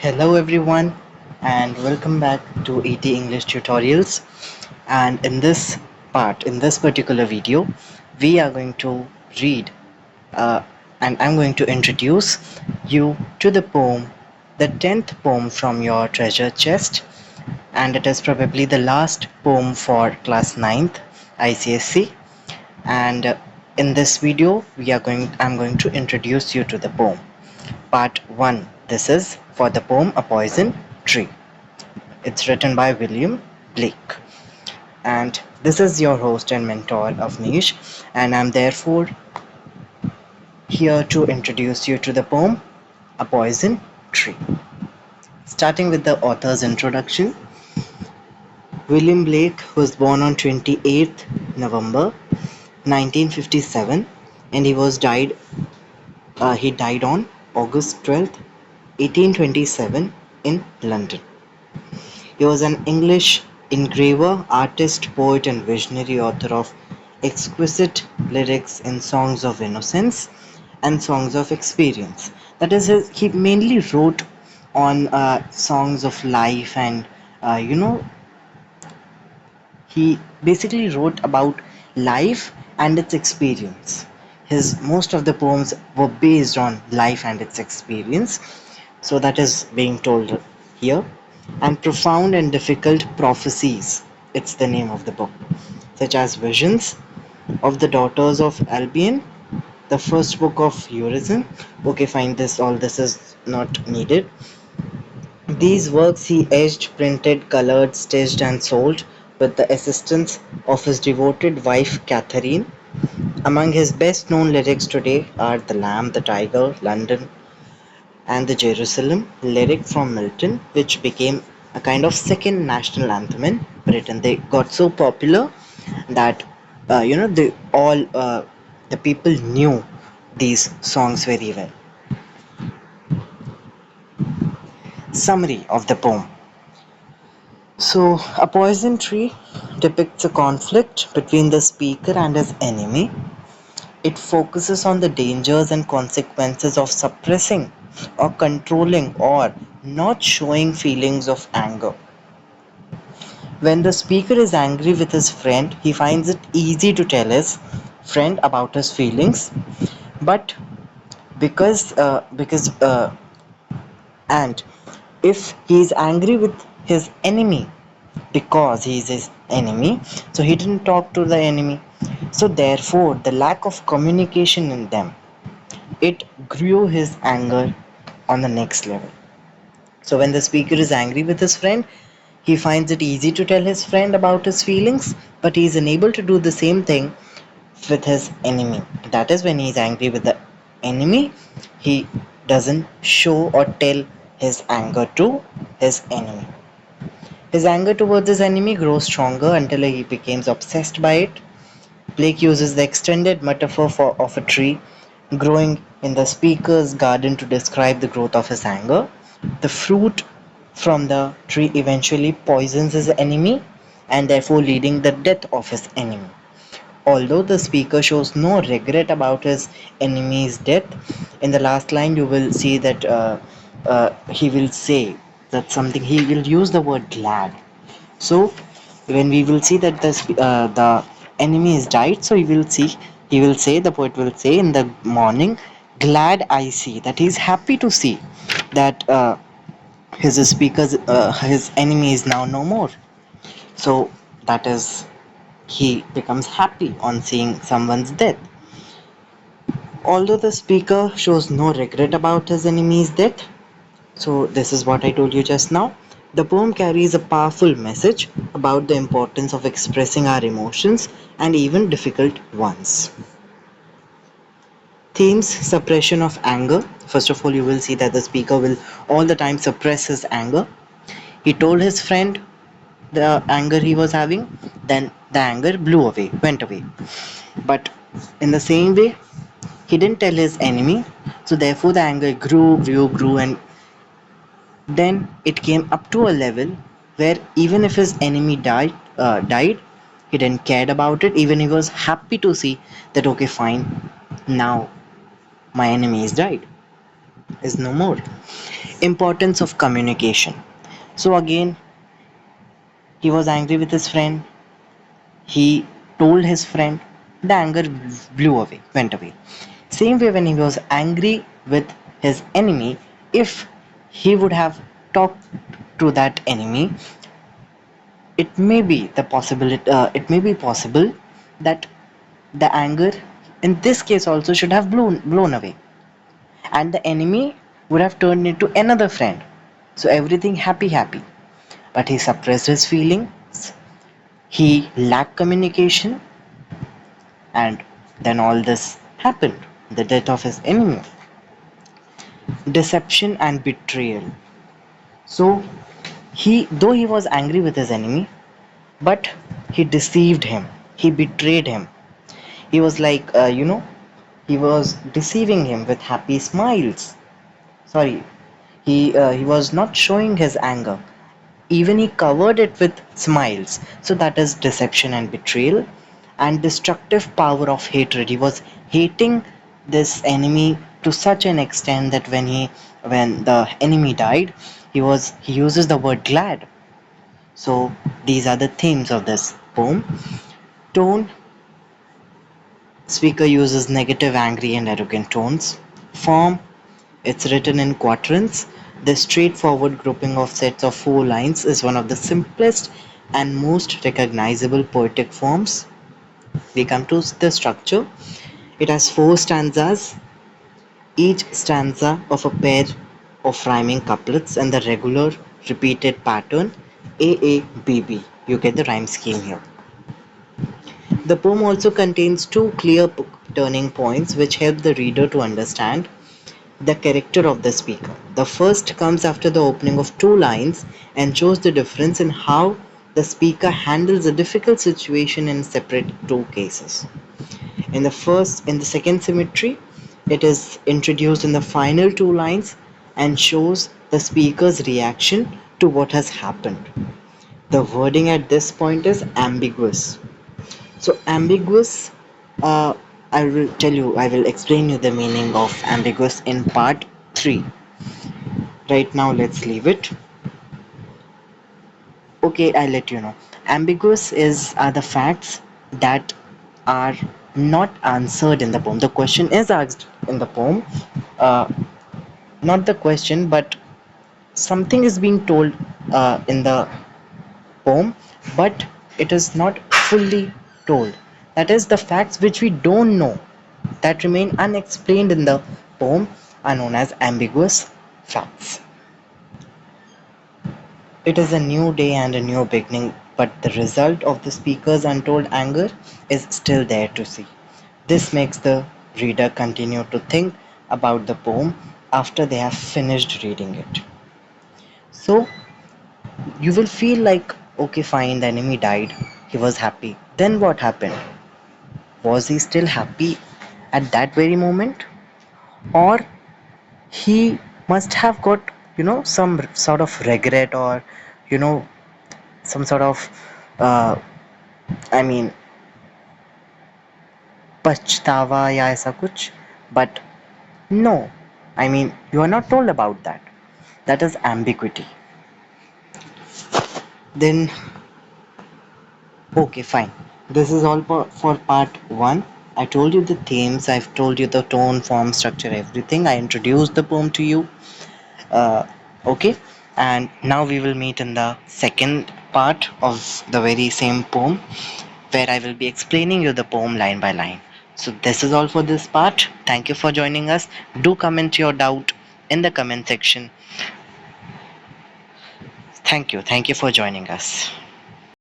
Hello everyone and welcome back to ET English Tutorials. And in this particular video, we are going to read uh, and I'm going to introduce you to the poem, the 10th poem from your treasure chest, and it is probably the last poem for class ninth ICSC. And in this video, I'm going to introduce you to the poem. Part 1. This is for the poem A Poison Tree. It's written by William Blake. And this is your host and mentor Avnish, and I'm therefore here to introduce you to the poem A Poison Tree. Starting with the author's introduction, William Blake was born on 28th November 1957 and he died on August 12th, 1827 in London. He was an English engraver, artist, poet, and visionary author of exquisite lyrics in songs of innocence and songs of experience. That is, he mainly wrote on songs of life, and uh, you know, he basically wrote about life and its experience. His most of the poems were based on life and its experience, so that is being told here. And profound and difficult prophecies, it's the name of the book, such as Visions of the Daughters of Albion, the first book of Urizen. Okay, fine, all this is not needed. These works he etched, printed, colored, stitched, and sold with the assistance of his devoted wife Catherine. Among his best known lyrics today are The Lamb, the Tiger, London, and the Jerusalem lyric from Milton, which became a kind of second national anthem in Britain. They got so popular that the people knew these songs very well. Summary of the poem. So, a poison tree depicts a conflict between the speaker and his enemy. It focuses on the dangers and consequences of suppressing or controlling or not showing feelings of anger. When the speaker is angry with his friend, he finds it easy to tell his friend about his feelings, but and if he is angry with his enemy because he is his enemy, so he didn't talk to the enemy. So therefore, the lack of communication in them, it grew his anger on the next level. So when the speaker is angry with his friend, he finds it easy to tell his friend about his feelings, but he is unable to do the same thing with his enemy. That is, when he is angry with the enemy, he doesn't show or tell his anger to his enemy. His anger towards his enemy grows stronger until he becomes obsessed by it. Blake uses the extended metaphor of a tree growing in the speaker's garden to describe the growth of his anger. The fruit from the tree eventually poisons his enemy and therefore leading the death of his enemy. Although the speaker shows no regret about his enemy's death, in the last line you will see that he will say that something, he will use the word glad. So when we will see that the enemy is died, so he will say, the poet will say in the morning, glad I see, that he is happy to see that his enemy is now no more. So that is, he becomes happy on seeing someone's death. Although the speaker shows no regret about his enemy's death, so this is what I told you just now. The poem carries a powerful message about the importance of expressing our emotions and even difficult ones. Themes: suppression of anger. First of all, you will see that the speaker will all the time suppress his anger. He told his friend the anger he was having, then the anger went away. But in the same way, he didn't tell his enemy, so therefore the anger grew, and then it came up to a level where even if his enemy died, he didn't care about it. Even he was happy to see that, okay, fine, now my enemy is died. is no more. Importance of communication. So again, he was angry with his friend. He told his friend. The anger blew away, went away. Same way when he was angry with his enemy, if he would have talked to that enemy, it may be possible that the anger in this case also should have blown away, and the enemy would have turned into another friend. So everything happy. But he suppressed his feelings, he lacked communication, and then all this happened, the death of his enemy. Deception and betrayal. So though he was angry with his enemy, but he deceived him, he betrayed him. He was like, he was deceiving him with happy smiles. Sorry, he was not showing his anger. Even he covered it with smiles. So that is deception and betrayal. And destructive power of hatred. He was hating this enemy to such an extent that when the enemy died, he uses the word glad. So these are the themes of this poem. Tone. Speaker uses negative, angry, and arrogant tones. Form. It's written in quatrains. The straightforward grouping of sets of 4 lines is one of the simplest and most recognizable poetic forms. We come to the structure. It has 4 stanzas, each stanza of a pair of rhyming couplets and the regular repeated pattern AABB. You get the rhyme scheme here. The poem also contains 2 clear turning points which help the reader to understand the character of the speaker. The first comes after the opening of 2 lines and shows the difference in how the speaker handles a difficult situation in separate 2 cases. In the second symmetry, it is introduced in the final 2 lines and shows the speaker's reaction to what has happened. The wording at this point is ambiguous. So ambiguous, uh, I will explain you the meaning of ambiguous in part 3. Right now, let's leave it. Okay, I'll let you know. Ambiguous are the facts that are not answered in the poem. The question is asked in the poem, uh, not the question, but something is being told in the poem, but it is not fully told. That is, the facts which we don't know that remain unexplained in the poem are known as ambiguous facts. It is a new day and a new beginning, but the result of the speaker's untold anger is still there to see. This makes the reader continue to think about the poem after they have finished reading it. So, you will feel like, okay, fine, the enemy died, he was happy. Then what happened? Was he still happy at that very moment? Or he must have got, some sort of regret, or, you know, some sort of, uh, I mean, पछतावा या ऐसा कुछ, but no, I mean, you are not told about that. That is ambiguity. Then, okay, fine. This is all for part 1. I told you the themes, I've told you the tone, form, structure, everything. I introduced the poem to you. Uh, okay, and now we will meet in the second part of the very same poem, where I will be explaining you the poem line by line. So this is all for this part. Thank you for joining us. Do comment your doubt in the comment section. Thank you for joining us.